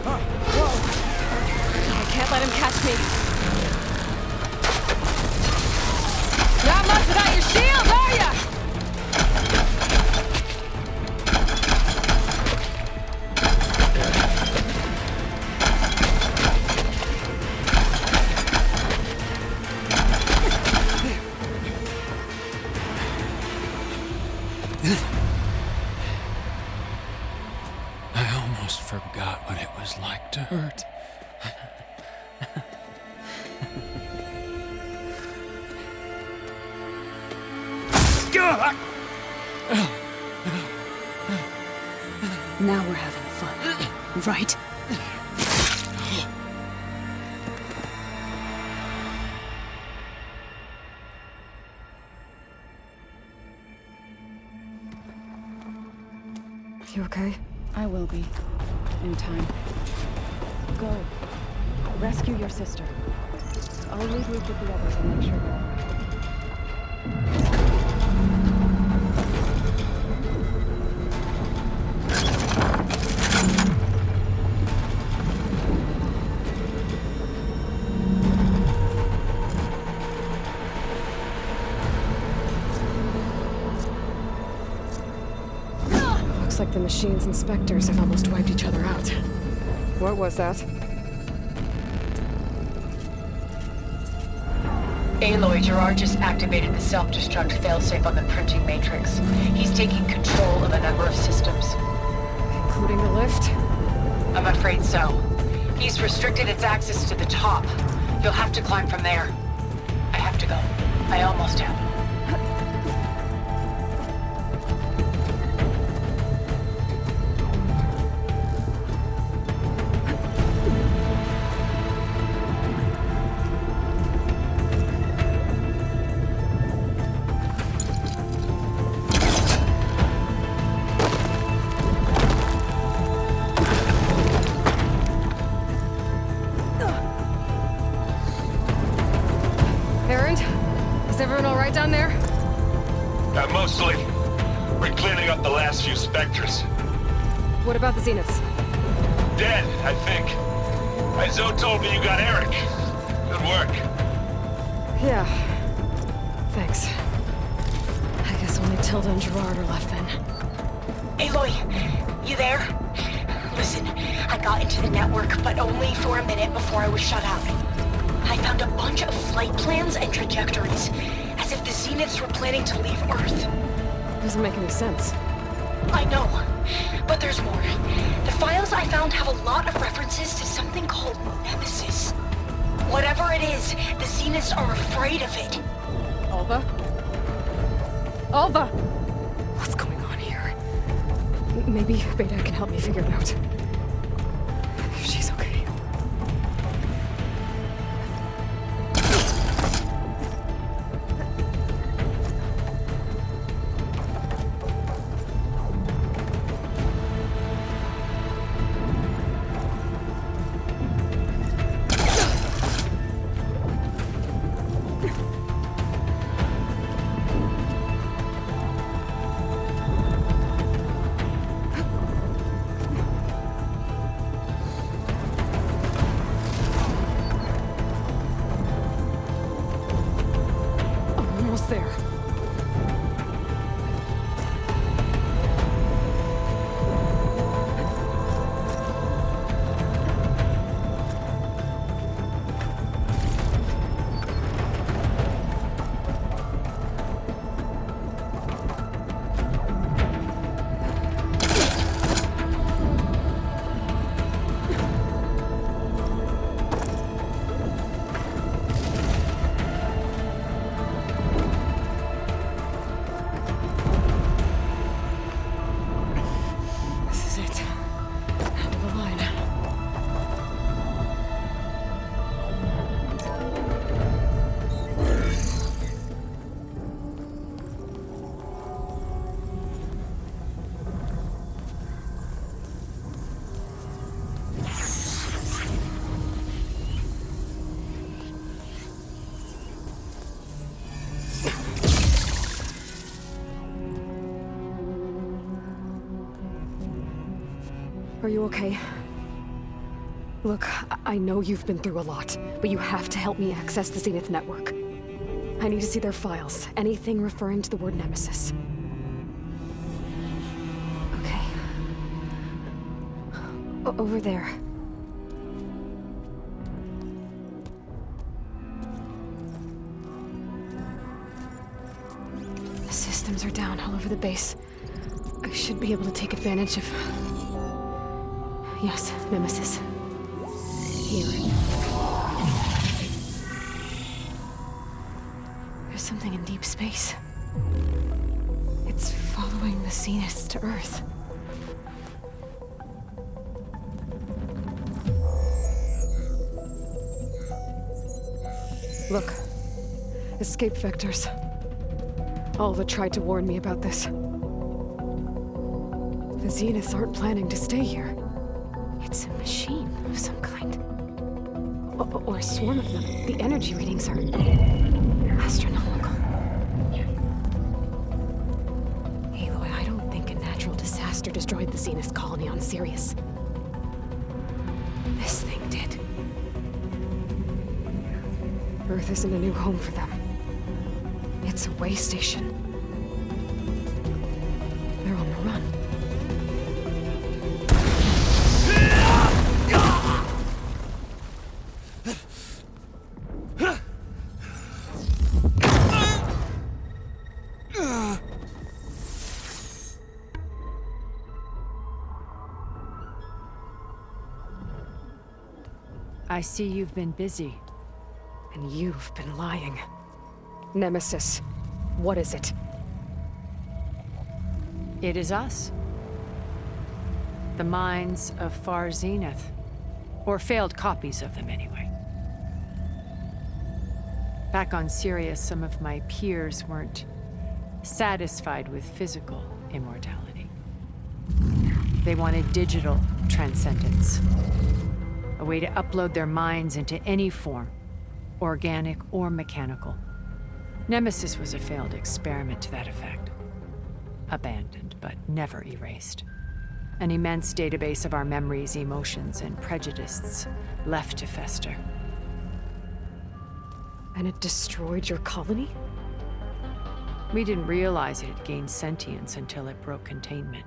I can't let him catch me. Not much without your shield, are ya? I almost forgot what it was like to hurt. Now we're having fun, right? You okay? I will be. In time. Go. Rescue your sister. I'll regroup with the others and make sure you're alright. Looks like the machines and Spectres have almost wiped each other out. What was that? Aloy, Gerard just activated the self-destruct failsafe on the printing matrix. He's taking control of a number of systems. Including the lift? I'm afraid so. He's restricted its access to the top. You'll have to climb from there. I have to go. I almost have. Erend? Is everyone alright down there? Mostly. We're cleaning up the last few Spectres. What about the Zeniths? Dead, I think. Izo told me you got Eric. Good work. Yeah. Thanks. I guess only Tilda and Gerard are left then. Aloy, you there? Listen, I got into the network, but only for a minute before I was shut out. I found a bunch of flight plans and trajectories, as if the Zeniths were planning to leave Earth. Doesn't make any sense. I know, but there's more. The files I found have a lot of references to something called Nemesis. Whatever it is, the Zeniths are afraid of it. Alva? Alva! What's going on here? Maybe Beta can help me figure it out. If she's okay. Almost there. This is it. End of the line. Are you okay? Look, I know you've been through a lot, but you have to help me access the Zenith network. I need to see their files, anything referring to the word Nemesis. Okay. Over there. The systems are down all over the base. I should be able to take advantage of... Yes, Nemesis. Here. There's something in deep space. It's following the Zeniths to Earth. Look. Escape vectors. Alva tried to warn me about this. The Zeniths aren't planning to stay here. It's a machine of some kind. Or a swarm of them. The energy readings are astronomical. Aloy, I don't think a natural disaster destroyed the Zenith colony on Sirius. This thing did. Earth isn't a new home for them. It's a way station. They're on the run. I see you've been busy. And you've been lying. Nemesis, what is it? It is us. The minds of Far Zenith. Or failed copies of them, anyway. Back on Sirius, some of my peers weren't satisfied with physical immortality. They wanted digital transcendence. A way to upload their minds into any form, organic or mechanical. Nemesis was a failed experiment to that effect. Abandoned, but never erased. An immense database of our memories, emotions, and prejudices left to fester. And it destroyed your colony? We didn't realize it had gained sentience until it broke containment.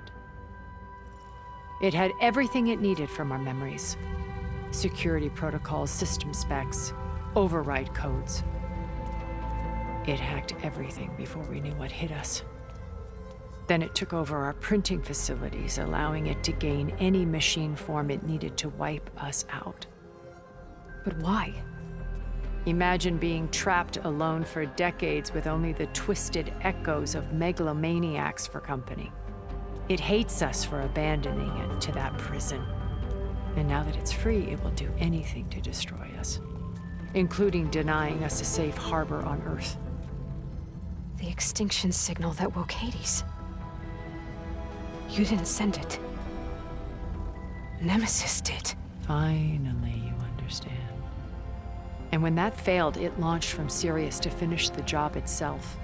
It had everything it needed from our memories. Security protocols, system specs, override codes. It hacked everything before we knew what hit us. Then it took over our printing facilities, allowing it to gain any machine form it needed to wipe us out. But why? Imagine being trapped alone for decades with only the twisted echoes of megalomaniacs for company. It hates us for abandoning it to that prison. And now that it's free, it will do anything to destroy us, including denying us a safe harbor on Earth. The extinction signal that woke Hades. You didn't send it. Nemesis did. Finally, you understand. And when that failed, it launched from Sirius to finish the job itself.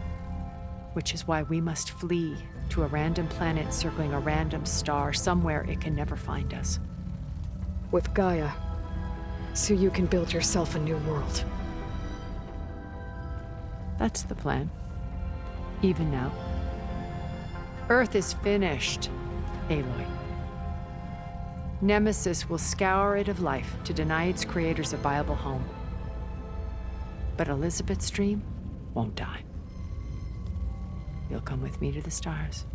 Which is why we must flee to a random planet circling a random star somewhere it can never find us. With Gaia, so you can build yourself a new world. That's the plan. Even now. Earth is finished, Aloy. Nemesis will scour it of life to deny its creators a viable home. But Elizabeth's dream won't die. You'll come with me to the stars.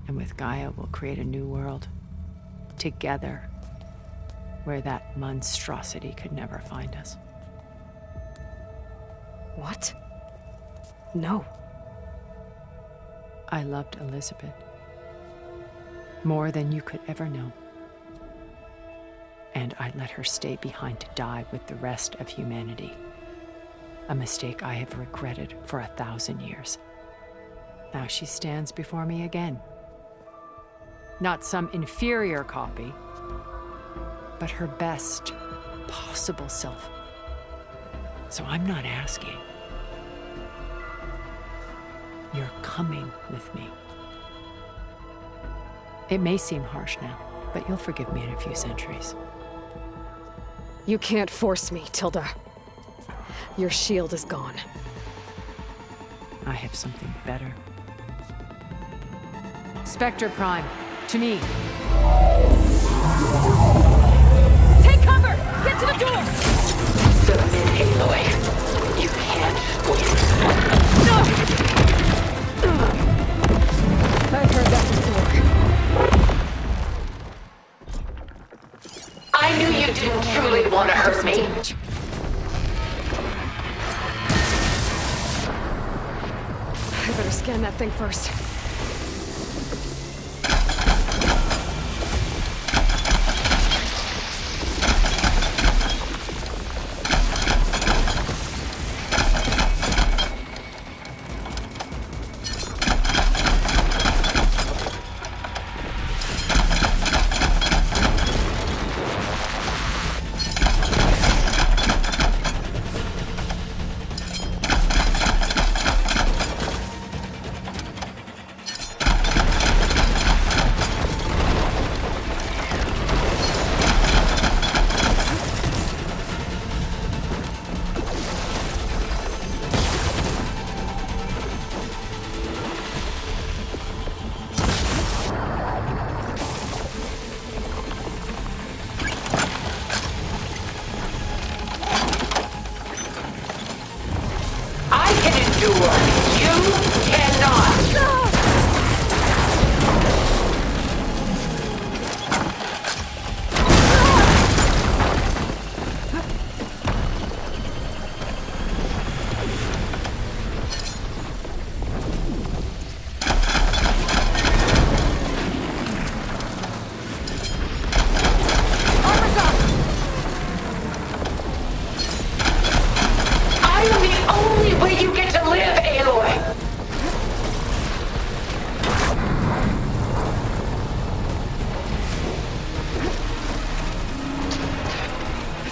And with Gaia, we'll create a new world. Together. Where that monstrosity could never find us. What? No. I loved Elizabeth. More than you could ever know. And I let her stay behind to die with the rest of humanity. A mistake I have regretted for 1,000 years. Now she stands before me again. Not some inferior copy, but her best possible self. So I'm not asking. You're coming with me. It may seem harsh now, but you'll forgive me in a few centuries. You can't force me, Tilda. Your shield is gone. I have something better. Spectre Prime, to me. Take cover! Get to the door! Submit, Aloy. You can't win. I've heard that before. I knew you didn't truly want to hurt me. Damage. I better scan that thing first.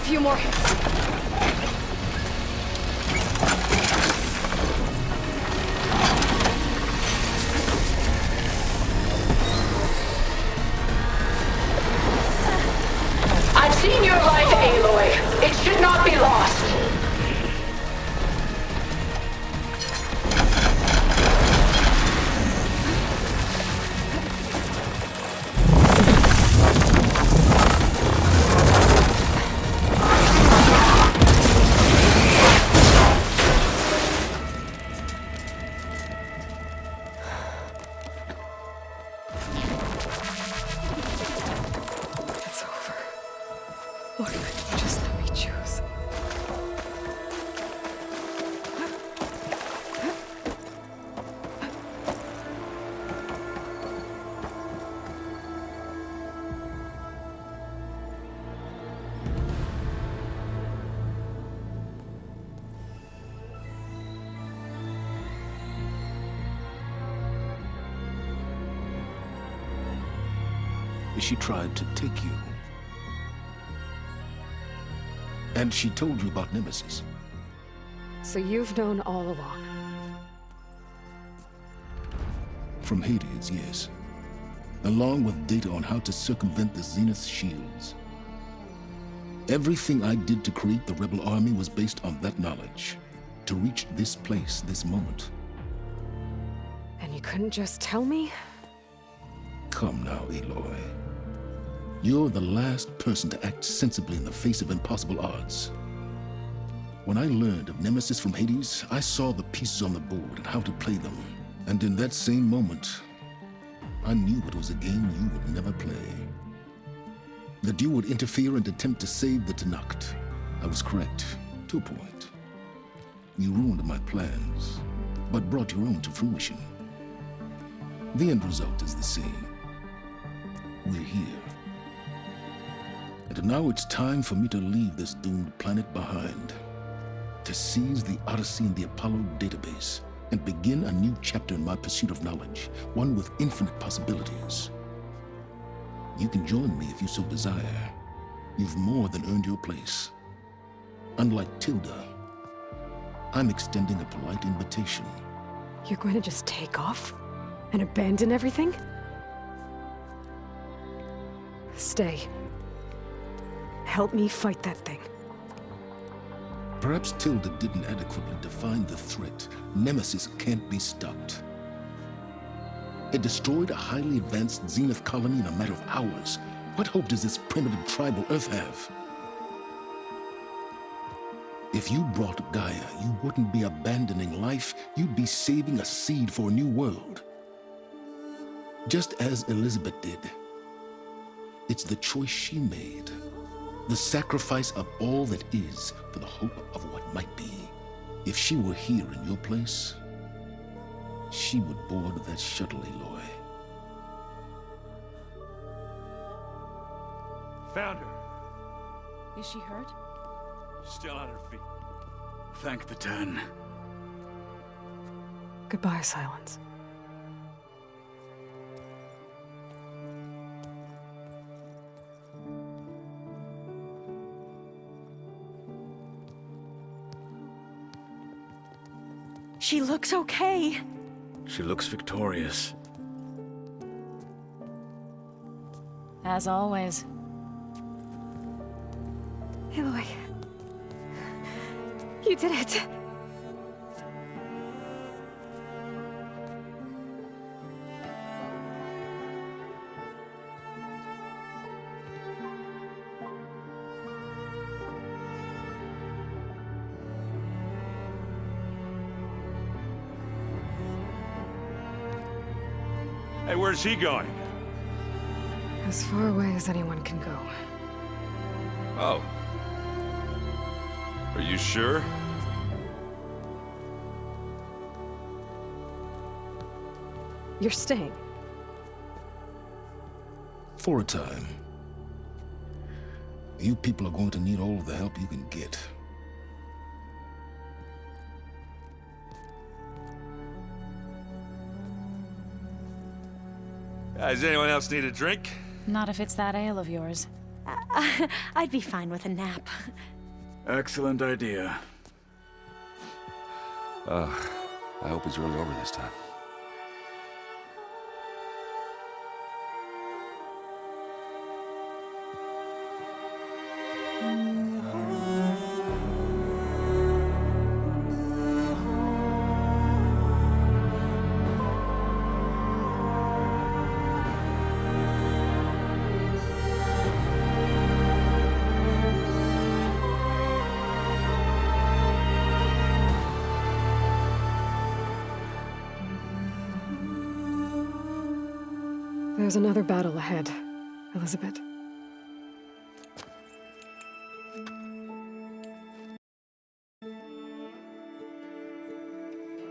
Few more hits. I've seen your life, Aloy. It should not be lost. It's over. Lord, just let me choose. She tried to take you. And she told you about Nemesis. So you've known all along. From Hades, yes. Along with data on how to circumvent the Zenith shields. Everything I did to create the Rebel Army was based on that knowledge. To reach this place, this moment. And you couldn't just tell me? Come now, Aloy. You're the last person to act sensibly in the face of impossible odds. When I learned of Nemesis from Hades, I saw the pieces on the board and how to play them. And in that same moment, I knew it was a game you would never play. That you would interfere and attempt to save the Tenakth. I was correct, to a point. You ruined my plans, but brought your own to fruition. The end result is the same. We're here. And now it's time for me to leave this doomed planet behind. To seize the Odyssey and the Apollo database, and begin a new chapter in my pursuit of knowledge, one with infinite possibilities. You can join me if you so desire. You've more than earned your place. Unlike Tilda, I'm extending a polite invitation. You're going to just take off? And abandon everything? Stay. Help me fight that thing. Perhaps Tilda didn't adequately define the threat. Nemesis can't be stopped. It destroyed a highly advanced Zenith colony in a matter of hours. What hope does this primitive tribal Earth have? If you brought Gaia, you wouldn't be abandoning life, you'd be saving a seed for a new world. Just as Elizabeth did. It's the choice she made. The sacrifice of all that is for the hope of what might be. If she were here in your place, she would board that shuttle, Aloy. Found her. Is she hurt? Still on her feet. Thank the Ten. Goodbye, Silence. She looks okay. She looks victorious. As always. Aloy. You did it. Hey, where's he going? As far away as anyone can go. Oh. Are you sure? You're staying. For a time. You people are going to need all of the help you can get. Does anyone else need a drink? Not if it's that ale of yours. I'd be fine with a nap. Excellent idea. I hope it's really over this time. There's another battle ahead, Elizabeth.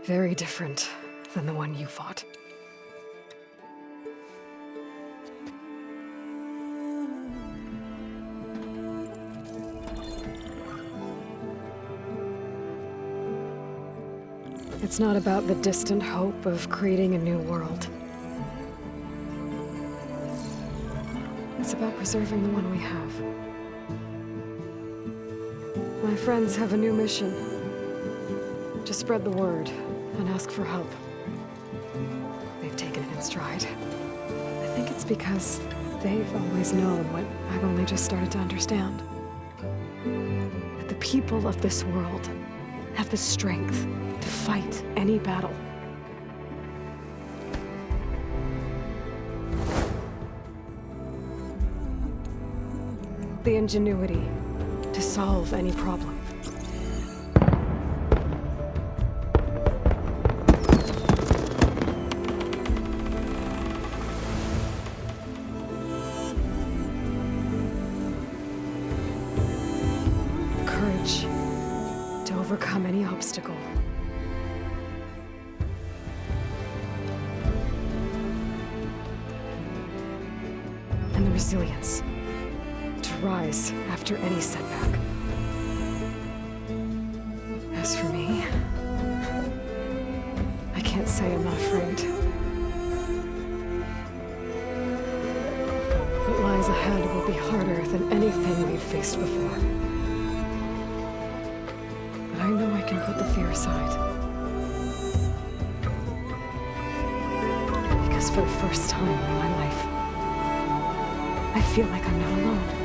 Very different than the one you fought. It's not about the distant hope of creating a new world. It's about preserving the one we have. My friends have a new mission. To spread the word and ask for help. They've taken it in stride. I think it's because they've always known what I've only just started to understand. That the people of this world have the strength to fight any battle. The ingenuity to solve any problem. The courage to overcome any obstacle. And the resilience to rise after any setback. As for me, I can't say I'm not afraid. What lies ahead will be harder than anything we've faced before. But I know I can put the fear aside. Because for the first time in my life, I feel like I'm not alone.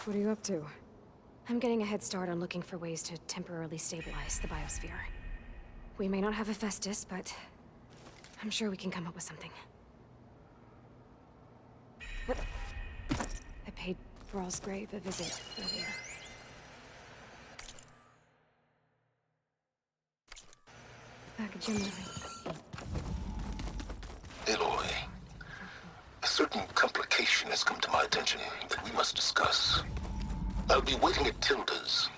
What are you up to? I'm getting a head start on looking for ways to temporarily stabilize the biosphere. We may not have Hephaestus, but I'm sure we can come up with something. I paid Thrall's grave a visit earlier. Back at Gemini. Aloy, a certain complication has come to my attention that we must discuss. I'll be waiting at Tilda's.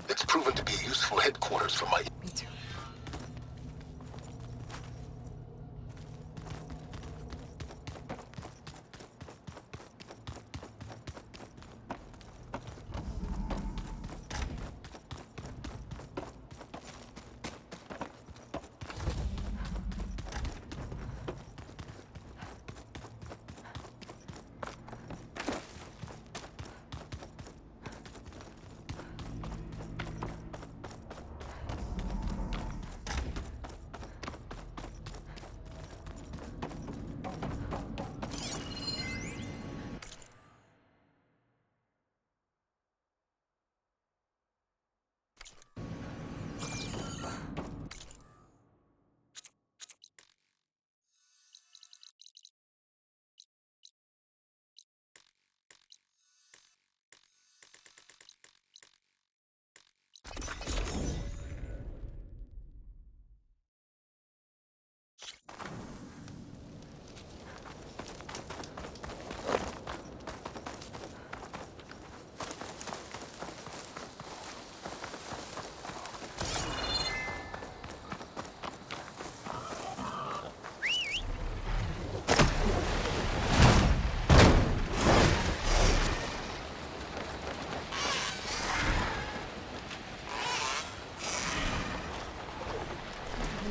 It's proven to be a useful headquarters for my... Me too.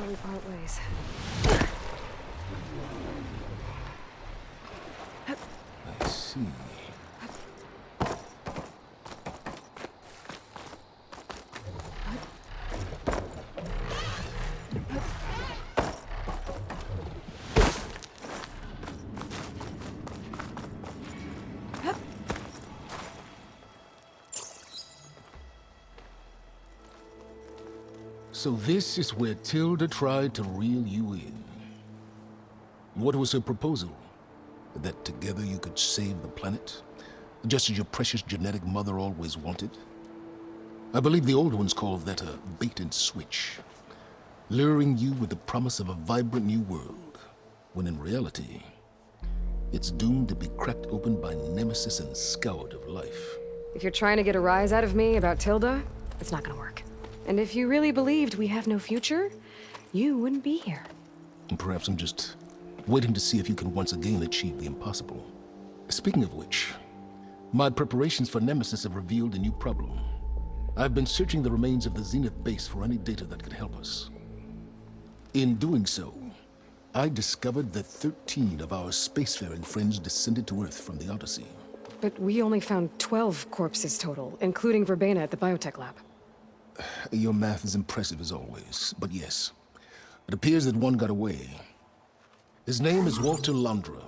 We part ways. I see. So this is where Tilda tried to reel you in. What was her proposal? That together you could save the planet? Just as your precious genetic mother always wanted? I believe the old ones called that a bait and switch. Luring you with the promise of a vibrant new world, when in reality, it's doomed to be cracked open by Nemesis and scoured of life. If you're trying to get a rise out of me about Tilda, it's not gonna work. And if you really believed we have no future, you wouldn't be here. And perhaps I'm just waiting to see if you can once again achieve the impossible. Speaking of which, my preparations for Nemesis have revealed a new problem. I've been searching the remains of the Zenith base for any data that could help us. In doing so, I discovered that 13 of our spacefaring friends descended to Earth from the Odyssey. But we only found 12 corpses total, including Verbena at the biotech lab. Your math is impressive as always, but yes, it appears that one got away. His name is Walter Landra.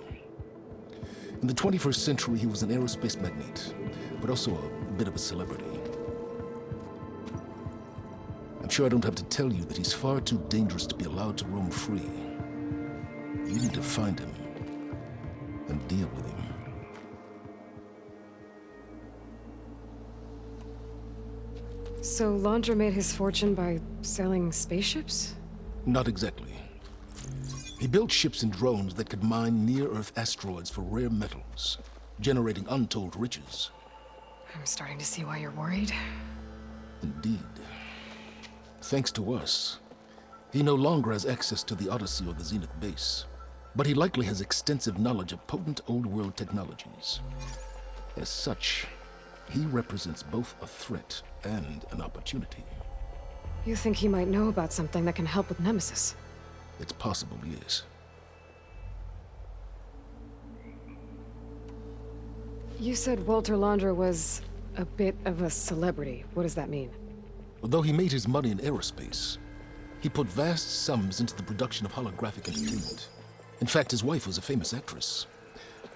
In the 21st century, he was an aerospace magnate, but also a bit of a celebrity. I'm sure I don't have to tell you that he's far too dangerous to be allowed to roam free. You need to find him and deal with him. So Laundra made his fortune by selling spaceships? Not exactly. He built ships and drones that could mine near-Earth asteroids for rare metals, generating untold riches. I'm starting to see why you're worried. Indeed. Thanks to us, he no longer has access to the Odyssey or the Zenith base, but he likely has extensive knowledge of potent old-world technologies. As such, he represents both a threat and an opportunity. You think he might know about something that can help with Nemesis? It's possible, yes. You said Walter Laundra was a bit of a celebrity. What does that mean? Although he made his money in aerospace, he put vast sums into the production of holographic entertainment. In fact, his wife was a famous actress.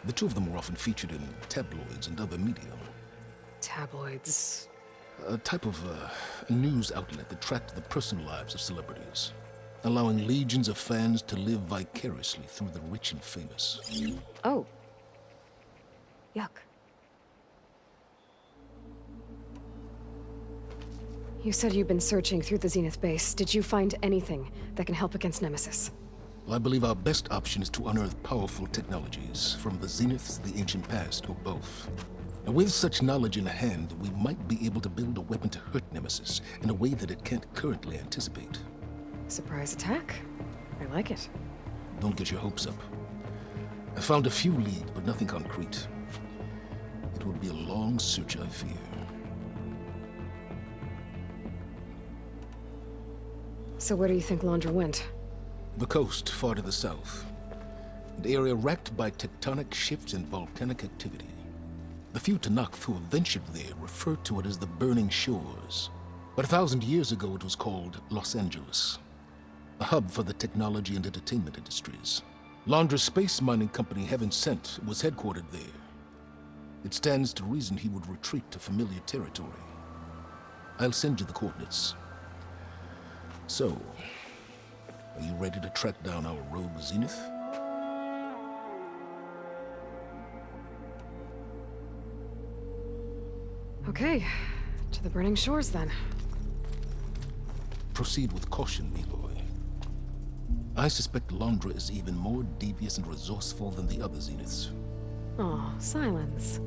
The two of them were often featured in tabloids and other media. Tabloids? A type of news outlet that tracked the personal lives of celebrities, allowing legions of fans to live vicariously through the rich and famous. Oh. Yuck. You said you've been searching through the Zenith base. Did you find anything that can help against Nemesis? Well, I believe our best option is to unearth powerful technologies from the Zenith, the ancient past, or both. And with such knowledge in hand, we might be able to build a weapon to hurt Nemesis in a way that it can't currently anticipate. Surprise attack? I like it. Don't get your hopes up. I found a few leads, but nothing concrete. It would be a long search, I fear. So where do you think Laundra went? The coast, far to the south. An area racked by tectonic shifts and volcanic activity. The few Tenakth who have ventured there refer to it as the Burning Shores. But 1,000 years ago it was called Los Angeles, a hub for the technology and entertainment industries. Laundra's space mining company, Heaven Sent, was headquartered there. It stands to reason he would retreat to familiar territory. I'll send you the coordinates. So, are you ready to track down our rogue Zenith? Okay, to the Burning Shores then. Proceed with caution, Aloy. I suspect Laundra is even more devious and resourceful than the other Zeniths. Aw, Silence.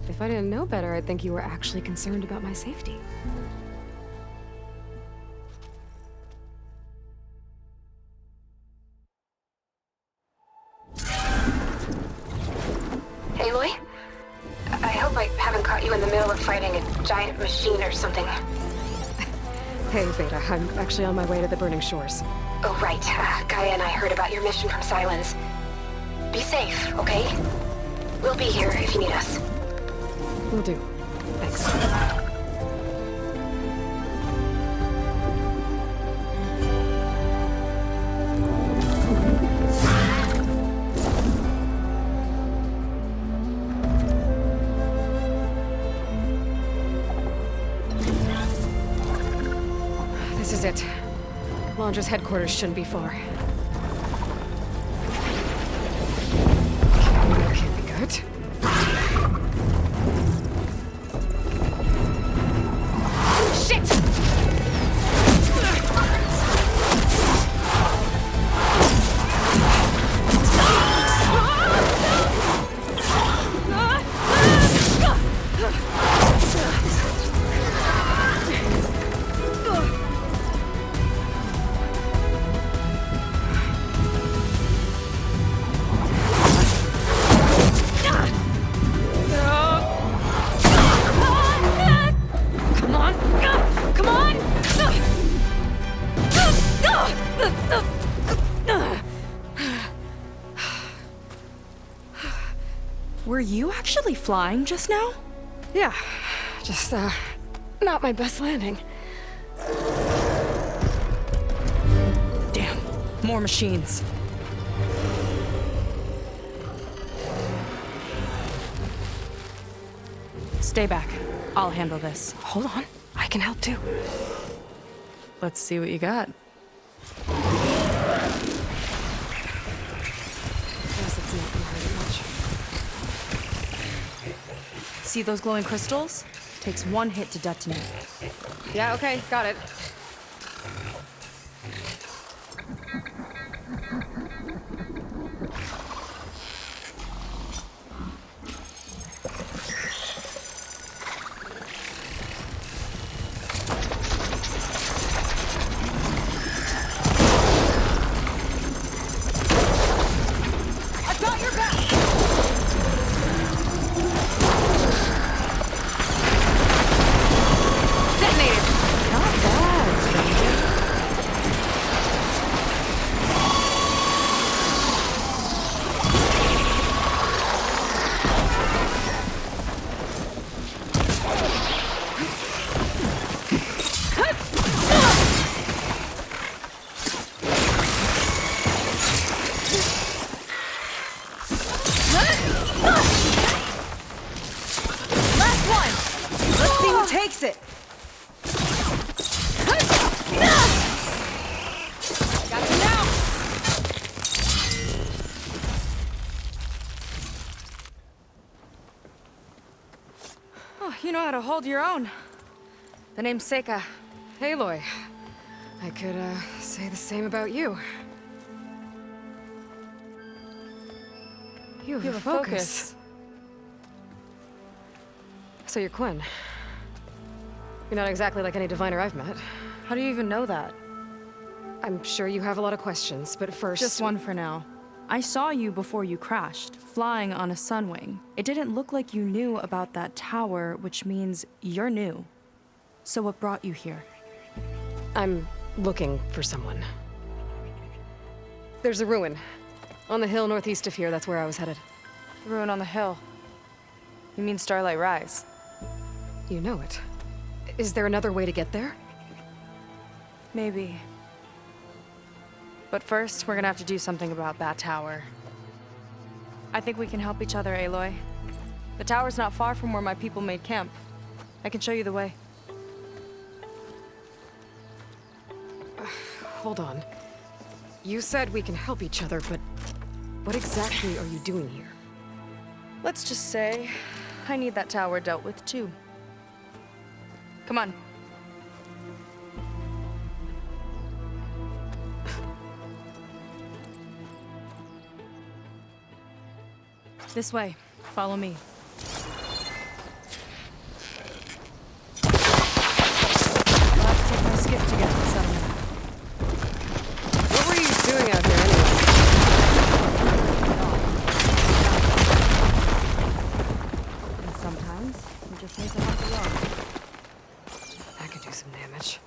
If I didn't know better, I'd think you were actually concerned about my safety. Aloy? I hope I haven't caught you in the middle of fighting a giant machine or something. Hey, Beta, I'm actually on my way to the Burning Shores. Oh, right. Gaia and I heard about your mission from Silence. Be safe, okay? We'll be here if you need us. Will do. Thanks. This is it. Laundra's headquarters shouldn't be far. That can't be good. Shit! Were you actually flying just now? Yeah, just, not my best landing. Damn, more machines. Stay back. I'll handle this. Hold on. I can help too. Let's see what you got. Guess it's not gonna hurt much. See those glowing crystals? Takes one hit to detonate. Yeah, okay, got it. Takes it. Got you now. Oh, you know how to hold your own. The name's Seika. Aloy. I could, say the same about you. You have a focus. So you're Quinn. You're not exactly like any diviner I've met. How do you even know that? I'm sure you have a lot of questions, but first... Just one for now. I saw you before you crashed, flying on a Sunwing. It didn't look like you knew about that tower, which means you're new. So what brought you here? I'm looking for someone. There's a ruin. On the hill northeast of here, that's where I was headed. Ruin on the hill. You mean Starlight Rise? You know it. Is there another way to get there? Maybe. But first, we're gonna have to do something about that tower. I think we can help each other, Aloy. The tower's not far from where my people made camp. I can show you the way. Hold on. You said we can help each other, but what exactly are you doing here? Let's just say, I need that tower dealt with too. Come on. This way. Follow me. I'll have to take my skiff to get to the settlement. What were you doing out here anyway? And sometimes, we just need to hunt alone. That could do some damage.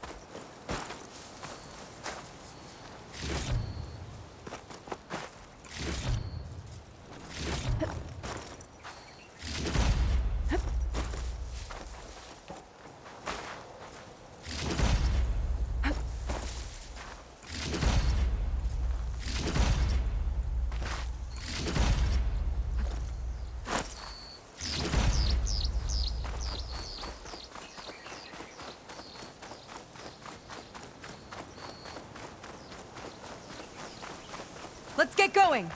Let's get going!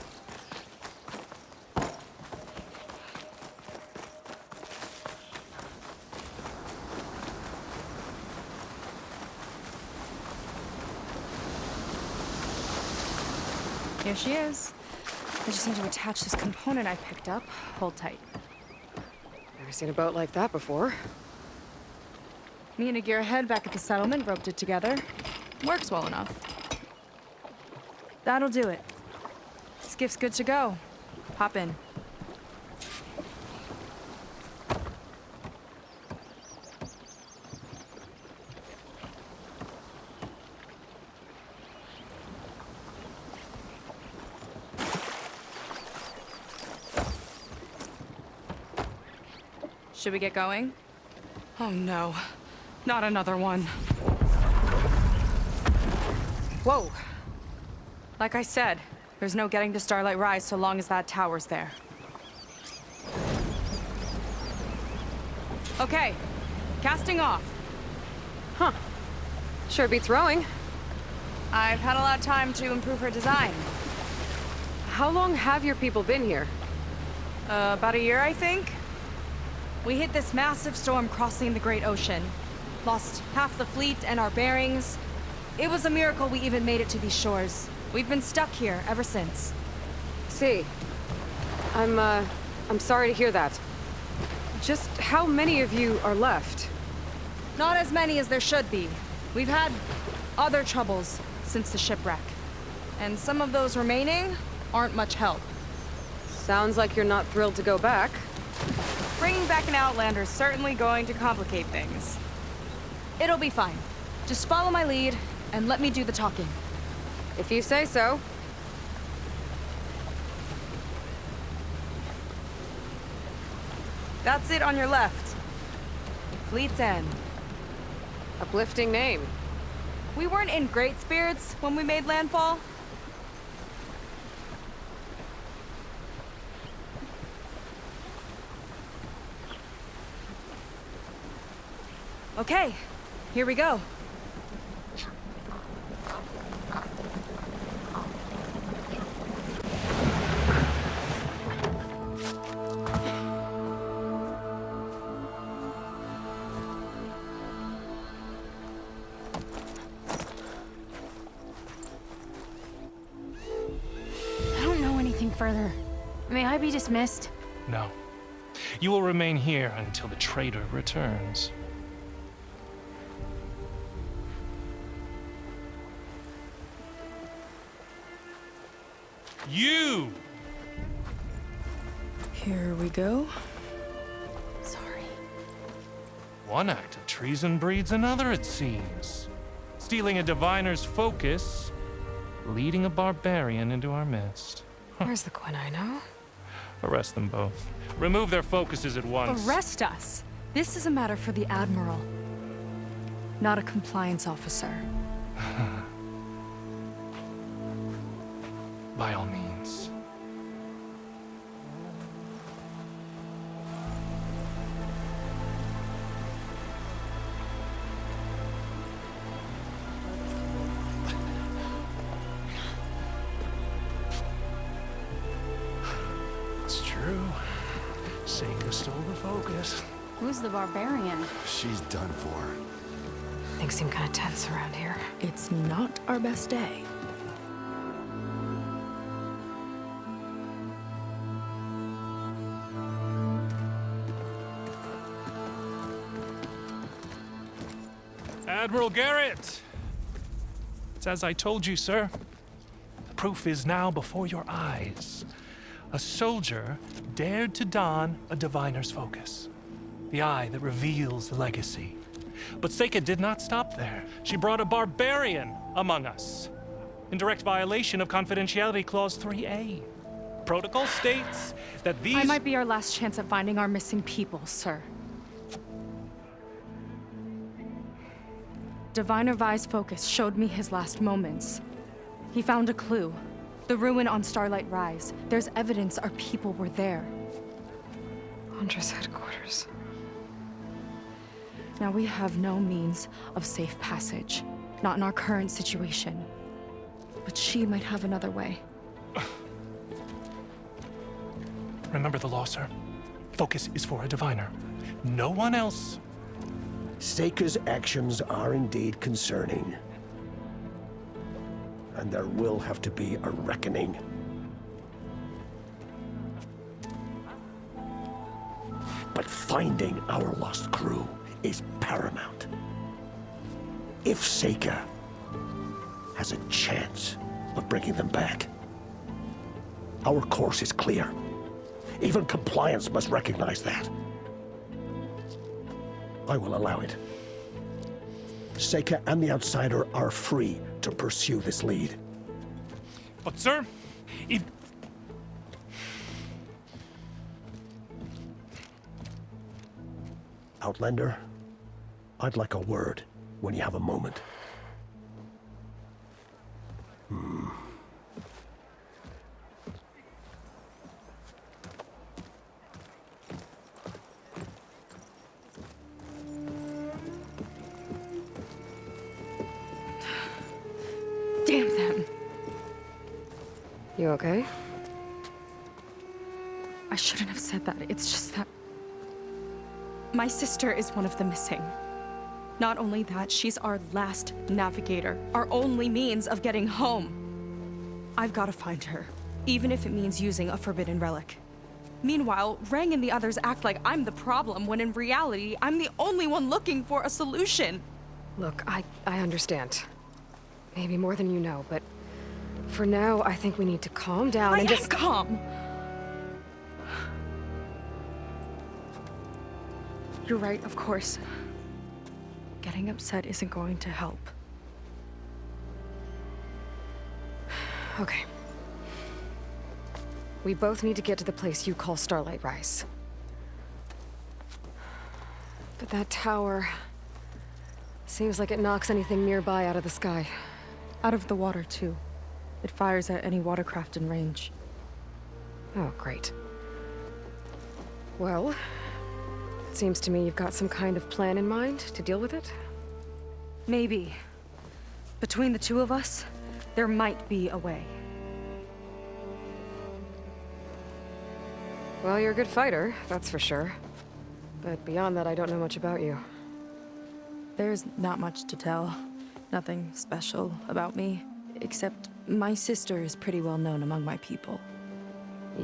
Here she is. I just need to attach this component I picked up. Hold tight. Never seen a boat like that before. Me and a gearhead back at the settlement roped it together. Works well enough. That'll do it. Skiff's good to go. Hop in. Should we get going? Oh no, not another one. Whoa! Like I said, there's no getting to Starlight Rise so long as that tower's there. Okay, casting off. Huh. Sure beats rowing. I've had a lot of time to improve her design. How long have your people been here? About a year, I think. We hit this massive storm crossing the Great Ocean. Lost half the fleet and our bearings. It was a miracle we even made it to these shores. We've been stuck here ever since. See. I'm sorry to hear that. Just how many of you are left? Not as many as there should be. We've had other troubles since the shipwreck. And some of those remaining aren't much help. Sounds like you're not thrilled to go back. Bringing back an Outlander is certainly going to complicate things. It'll be fine. Just follow my lead and let me do the talking. If you say so. That's it on your left. Fleet's End. Uplifting name. We weren't in great spirits when we made landfall. Okay, here we go. I don't know anything further. May I be dismissed? No. You will remain here until the traitor returns. You! Here we go. Sorry. One act of treason breeds another, it seems. Stealing a diviner's focus, leading a barbarian into our midst. Where's the Quinino? Arrest them both. Remove their focuses at once. Arrest us. This is a matter for the Admiral, not a compliance officer. By all means. It's true. Seika stole the focus. Who's the barbarian? She's done for. Things seem kind of tense around here. It's not our best day. Admiral Garrett! It's as I told you, sir. The proof is now before your eyes. A soldier dared to don a diviner's focus. The eye that reveals the legacy. But Seika did not stop there. She brought a barbarian among us. In direct violation of Confidentiality Clause 3A. Protocol states that these— I might be our last chance at finding our missing people, sir. Diviner Vi's focus showed me his last moments. He found a clue. The ruin on Starlight Rise. There's evidence our people were there. Huntress headquarters. Now we have no means of safe passage. Not in our current situation. But she might have another way. Remember the law, sir. Focus is for a diviner. No one else. Seika's actions are indeed concerning. And there will have to be a reckoning. But finding our lost crew is paramount. If Seika has a chance of bringing them back, our course is clear. Even compliance must recognize that. I will allow it. Seika and the Outsider are free to pursue this lead. But, sir, if... Outlander, I'd like a word when you have a moment. You okay? I shouldn't have said that. It's just that... my sister is one of the missing. Not only that, she's our last navigator, our only means of getting home. I've got to find her, even if it means using a forbidden relic. Meanwhile, Rang and the others act like I'm the problem, when in reality, I'm the only one looking for a solution. Look, I understand. Maybe more than you know, but for now, I think we need to calm down and just... calm! You're right, of course. Getting upset isn't going to help. Okay. We both need to get to the place you call Starlight Rise. But that tower... seems like it knocks anything nearby out of the sky. Out of the water, too. It fires at any watercraft in range. Oh, great. Well, it seems to me you've got some kind of plan in mind to deal with it? Maybe. Between the two of us, there might be a way. Well, you're a good fighter, that's for sure. But beyond that, I don't know much about you. There's not much to tell. Nothing special about me. Except my sister is pretty well known among my people.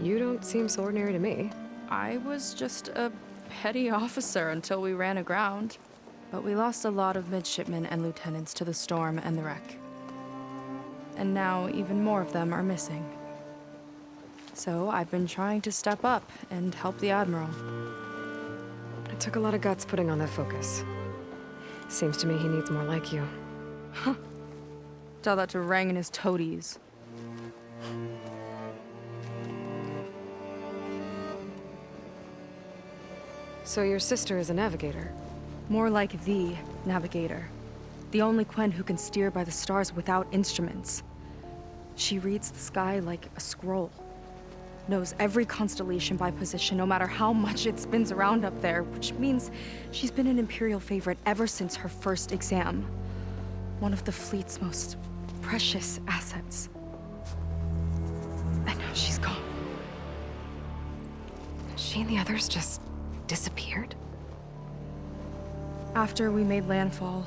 You don't seem so ordinary to me. I was just a petty officer until we ran aground. But we lost a lot of midshipmen and lieutenants to the storm and the wreck. And now even more of them are missing. So I've been trying to step up and help the Admiral. It took a lot of guts putting on that focus. Seems to me he needs more like you. Huh. Tell that to Rang and his toadies. So your sister is a navigator? More like the navigator. The only Quen who can steer by the stars without instruments. She reads the sky like a scroll. Knows every constellation by position, no matter how much it spins around up there, which means she's been an Imperial favorite ever since her first exam. One of the fleet's most precious assets. And now she's gone. She and the others just disappeared? After we made landfall,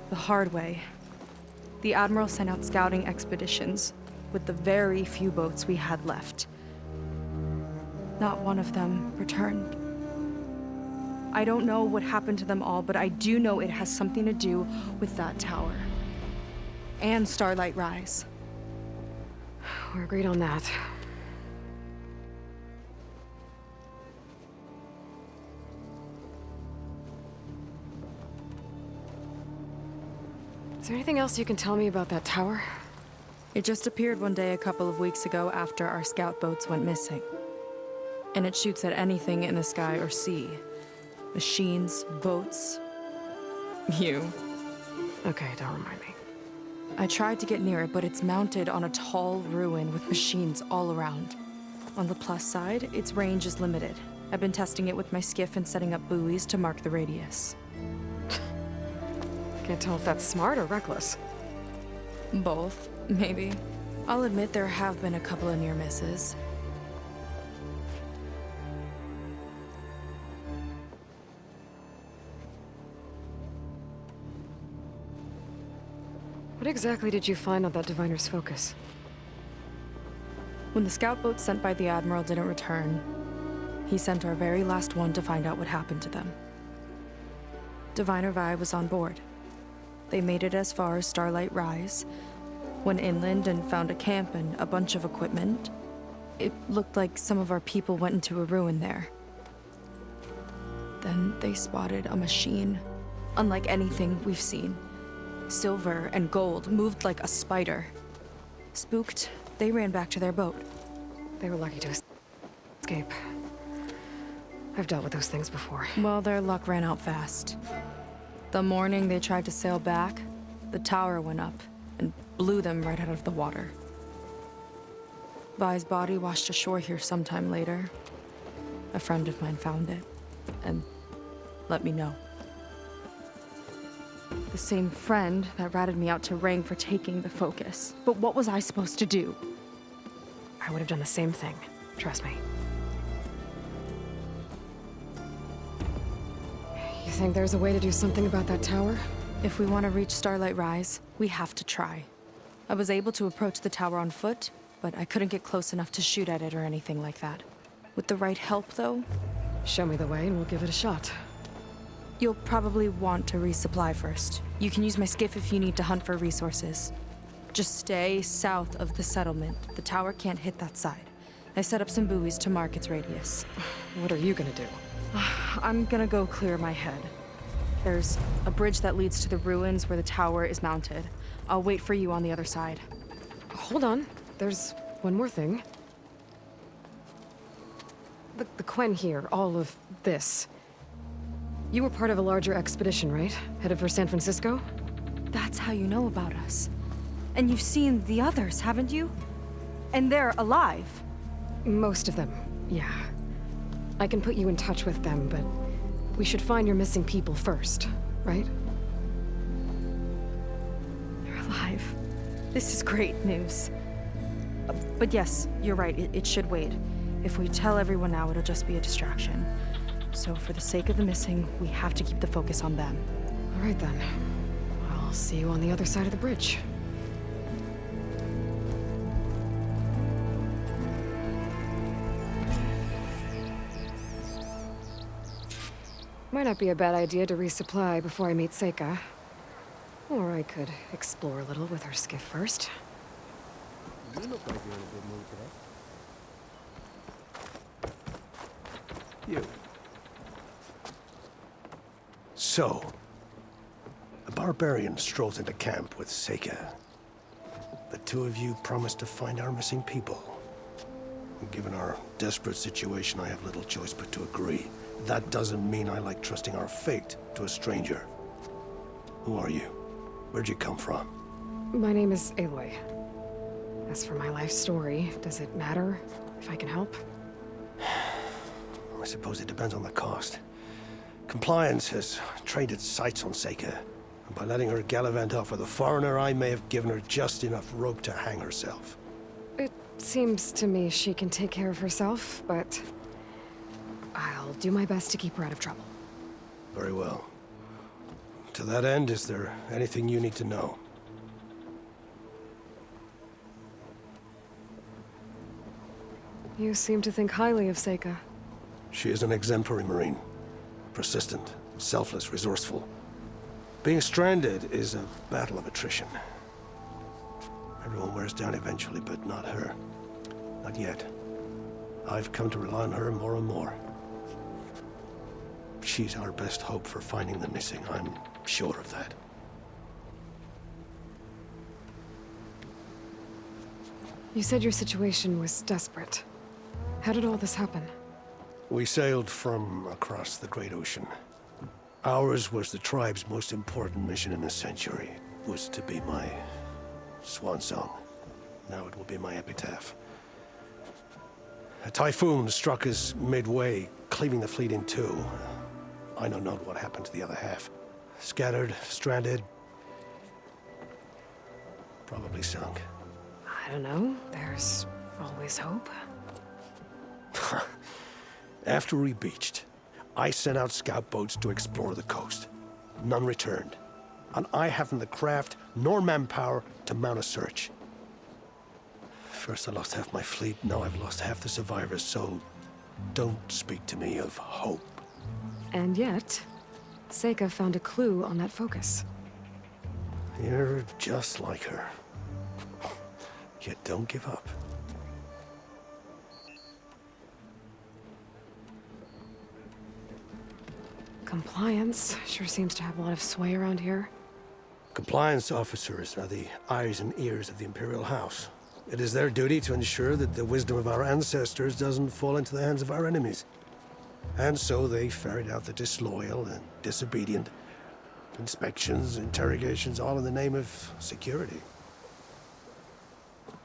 the hard way, the Admiral sent out scouting expeditions with the very few boats we had left. Not one of them returned. I don't know what happened to them all, but I do know it has something to do with that tower. And Starlight Rise. We're agreed on that. Is there anything else you can tell me about that tower? It just appeared one day a couple of weeks ago after our scout boats went missing. And it shoots at anything in the sky or sea. Machines, boats, you. Okay, don't remind me. I tried to get near it, but it's mounted on a tall ruin with machines all around. On the plus side, its range is limited. I've been testing it with my skiff and setting up buoys to mark the radius. Can't tell if that's smart or reckless. Both, maybe. I'll admit there have been a couple of near misses. What exactly did you find on that Diviner's focus? When the scout boat sent by the Admiral didn't return, he sent our very last one to find out what happened to them. Diviner Vi was on board. They made it as far as Starlight Rise, went inland and found a camp and a bunch of equipment. It looked like some of our people went into a ruin there. Then they spotted a machine, unlike anything we've seen. Silver and gold, moved like a spider. Spooked, they ran back to their boat. They were lucky to escape. I've dealt with those things before. Well, their luck ran out fast. The morning they tried to sail back, the tower went up and blew them right out of the water. Vi's body washed ashore here sometime later. A friend of mine found it and let me know. The same friend that ratted me out to Rang for taking the focus. But what was I supposed to do? I would have done the same thing. Trust me. You think there's a way to do something about that tower? If we want to reach Starlight Rise, we have to try. I was able to approach the tower on foot, but I couldn't get close enough to shoot at it or anything like that. With the right help, though... Show me the way and we'll give it a shot. You'll probably want to resupply first. You can use my skiff if you need to hunt for resources. Just stay south of the settlement. The tower can't hit that side. I set up some buoys to mark its radius. What are you gonna do? I'm gonna go clear my head. There's a bridge that leads to the ruins where the tower is mounted. I'll wait for you on the other side. Hold on. There's one more thing. The Quen here, all of this. You were part of a larger expedition, right? Headed for San Francisco? That's how you know about us. And you've seen the others, haven't you? And they're alive. Most of them, yeah. I can put you in touch with them, but we should find your missing people first, right? They're alive. This is great news. But yes, you're right, it should wait. If we tell everyone now, it'll just be a distraction. So for the sake of the missing, we have to keep the focus on them. All right then. I'll see you on the other side of the bridge. Might not be a bad idea to resupply before I meet Seika. Or I could explore a little with her skiff first. You look like you're in a good mood today. You. So, a barbarian strolls into camp with Seika. The two of you promised to find our missing people. Given our desperate situation, I have little choice but to agree. That doesn't mean I like trusting our fate to a stranger. Who are you? Where'd you come from? My name is Aloy. As for my life story, does it matter if I can help? I suppose it depends on the cost. Compliance has trained its sights on Seika, and by letting her gallivant off with a foreigner, I may have given her just enough rope to hang herself. It seems to me she can take care of herself, but I'll do my best to keep her out of trouble. Very well. To that end, is there anything you need to know? You seem to think highly of Seika. She is an exemplary Marine. Persistent, selfless, resourceful. Being stranded is a battle of attrition. Everyone wears down eventually, but not her. Not yet. I've come to rely on her more and more. She's our best hope for finding the missing, I'm sure of that. You said your situation was desperate. How did all this happen? We sailed from across the Great Ocean. Ours was the tribe's most important mission in a century. It was to be my swan song. Now it will be my epitaph. A typhoon struck us midway, cleaving the fleet in two. I know not what happened to the other half. Scattered, stranded, probably sunk. I don't know. There's always hope. After we beached, I sent out scout boats to explore the coast. None returned. And I haven't the craft nor manpower to mount a search. First I lost half my fleet, now I've lost half the survivors, so don't speak to me of hope. And yet, Seika found a clue on that focus. You're just like her. Yet don't give up. Compliance sure seems to have a lot of sway around here. Compliance officers are the eyes and ears of the Imperial House. It is their duty to ensure that the wisdom of our ancestors doesn't fall into the hands of our enemies. And so they ferret out the disloyal and disobedient. Inspections, interrogations, all in the name of security.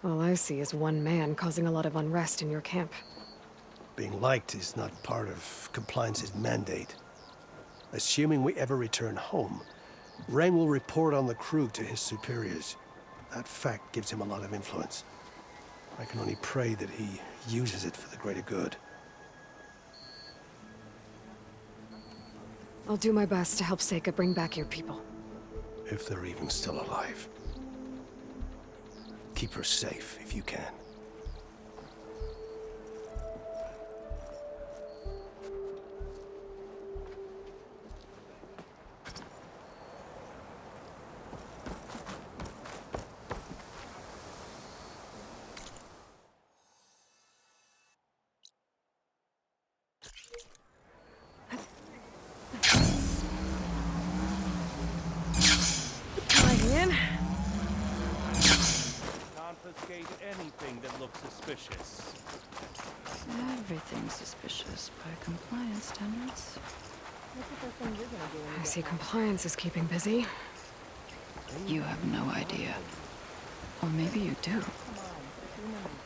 All I see is one man causing a lot of unrest in your camp. Being liked is not part of Compliance's mandate. Assuming we ever return home, Rain will report on the crew to his superiors. That fact gives him a lot of influence. I can only pray that he uses it for the greater good. I'll do my best to help Seika bring back your people. If they're even still alive. Keep her safe if you can. Confiscate anything that looks suspicious. Everything's suspicious by compliance standards. I see compliance is keeping busy. You have no idea. Or maybe you do.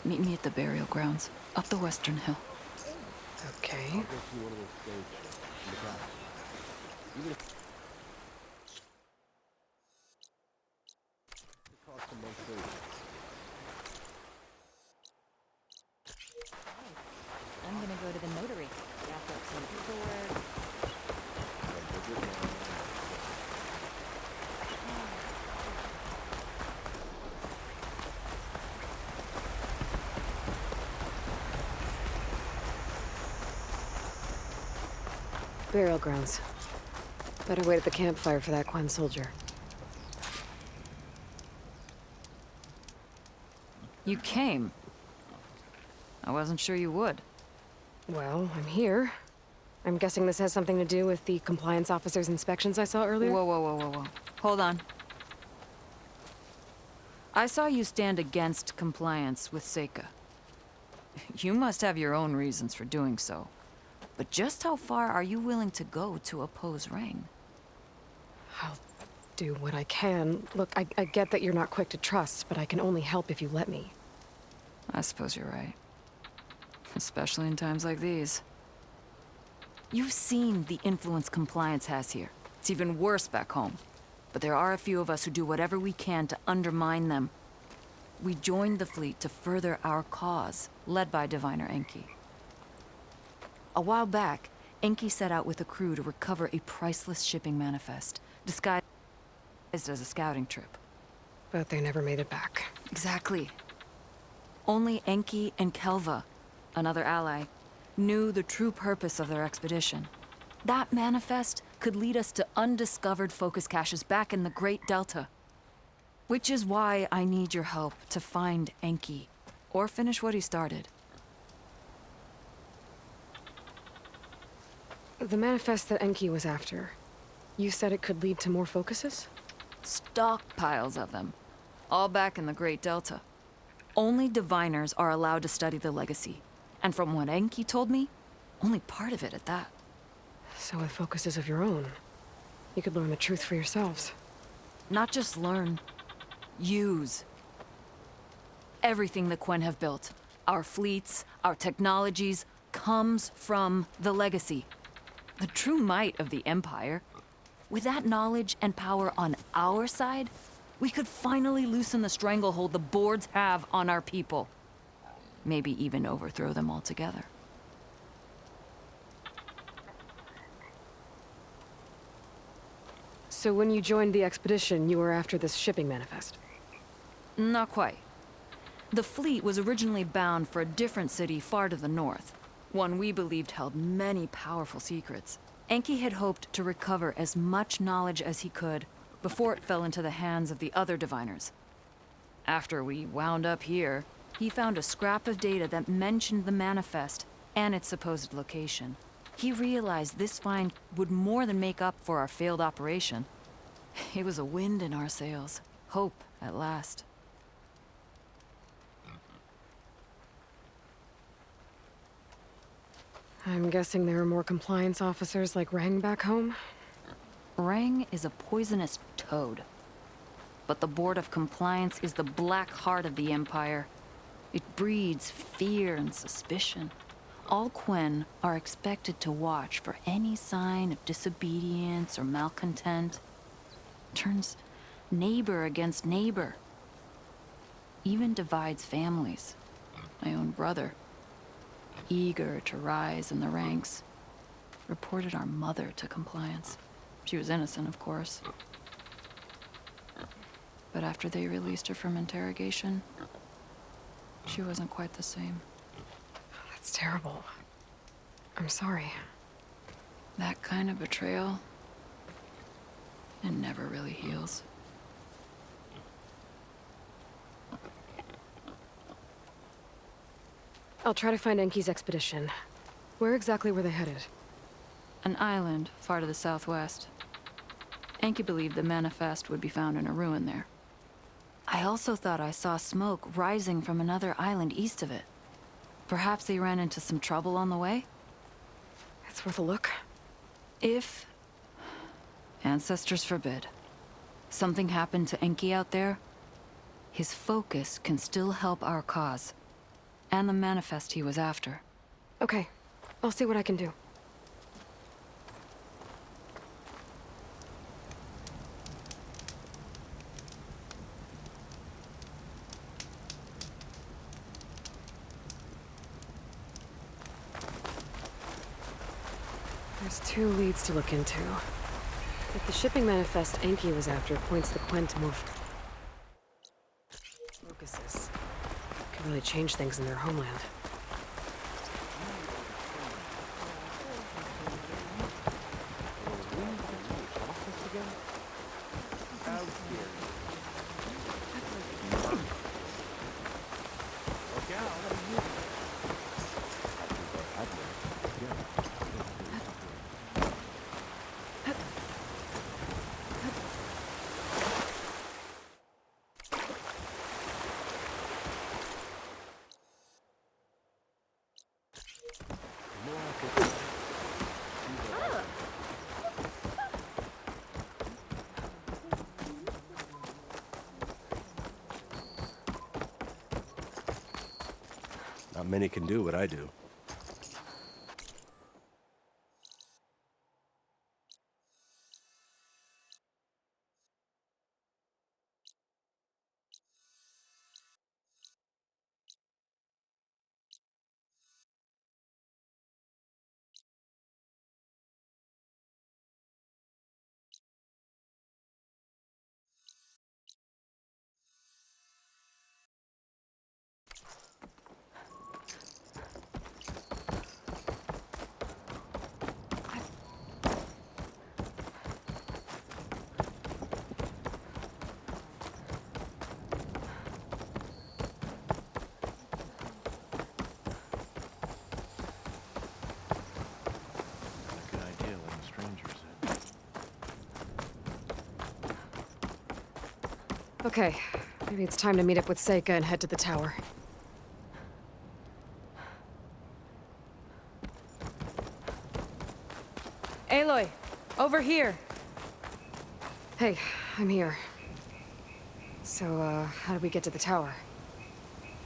Meet me at the burial grounds, up the Western Hill. Okay. I'm gonna go to the notary, draft up some paperwork. Burial grounds. Better wait at the campfire for that Quen soldier. You came. I wasn't sure you would. Well, I'm here. I'm guessing this has something to do with the compliance officer's inspections I saw earlier? Whoa. Hold on. I saw you stand against compliance with Seika. You must have your own reasons for doing so. But just how far are you willing to go to oppose Rang? I'll do what I can. Look, I get that you're not quick to trust, but I can only help if you let me. I suppose you're right. Especially in times like these. You've seen the influence compliance has here. It's even worse back home. But there are a few of us who do whatever we can to undermine them. We joined the fleet to further our cause, led by Diviner Enki. A while back, Enki set out with a crew to recover a priceless shipping manifest, disguised as a scouting trip. But they never made it back. Exactly. Only Enki and Kelva, another ally, knew the true purpose of their expedition. That manifest could lead us to undiscovered focus caches back in the Great Delta. Which is why I need your help to find Enki, or finish what he started. The manifest that Enki was after, you said it could lead to more focuses? Stockpiles of them, all back in the Great Delta. Only diviners are allowed to study the legacy. And from what Enki told me, only part of it at that. So with focuses of your own, you could learn the truth for yourselves. Not just learn, use. Everything the Quen have built, our fleets, our technologies, comes from the legacy. The true might of the Empire. With that knowledge and power on our side, we could finally loosen the stranglehold the boards have on our people. Maybe even overthrow them altogether. So when you joined the expedition, you were after this shipping manifest? Not quite. The fleet was originally bound for a different city far to the north. One we believed held many powerful secrets. Enki had hoped to recover as much knowledge as he could before it fell into the hands of the other diviners. After we wound up here, he found a scrap of data that mentioned the manifest and its supposed location. He realized this find would more than make up for our failed operation. It was a wind in our sails. Hope, at last. I'm guessing there are more compliance officers like Rang back home? Rang is a poisonous toad. But the Board of Compliance is the black heart of the Empire. It breeds fear and suspicion. All Quen are expected to watch for any sign of disobedience or malcontent. Turns neighbor against neighbor. Even divides families. my own brother, eager to rise in the ranks, reported our mother to compliance. She was innocent, of course. But after they released her from interrogation, she wasn't quite the same. That's terrible. I'm sorry. That kind of betrayal, it never really heals. I'll try to find Enki's expedition. Where exactly were they headed? An island far to the southwest. Enki believed the manifest would be found in a ruin there. I also thought I saw smoke rising from another island east of it. Perhaps they ran into some trouble on the way? It's worth a look. If, ancestors forbid, something happened to Enki out there, his focus can still help our cause, and the manifest he was after. Okay, I'll see what I can do. There's 2 leads to look into. If the shipping manifest Enki was after points the Quen to move focuses, could really change things in their homeland. Not many can do what I do. Okay, maybe it's time to meet up with Seika and head to the tower. Aloy, over here. Hey, I'm here. So, how do we get to the tower?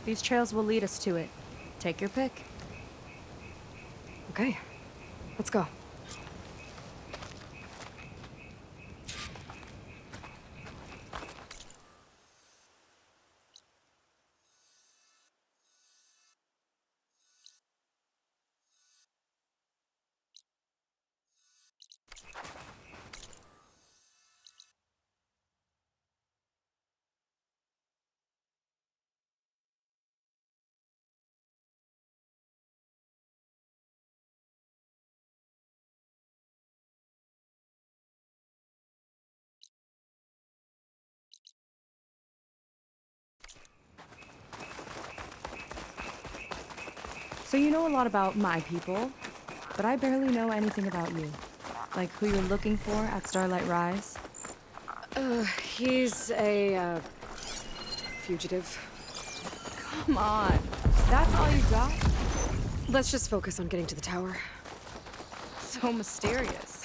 These trails will lead us to it. Take your pick. Okay, let's go. So you know a lot about my people, but I barely know anything about you. Like who you're looking for at Starlight Rise? He's a, fugitive. Come on, that's all you got? Let's just focus on getting to the tower. So mysterious.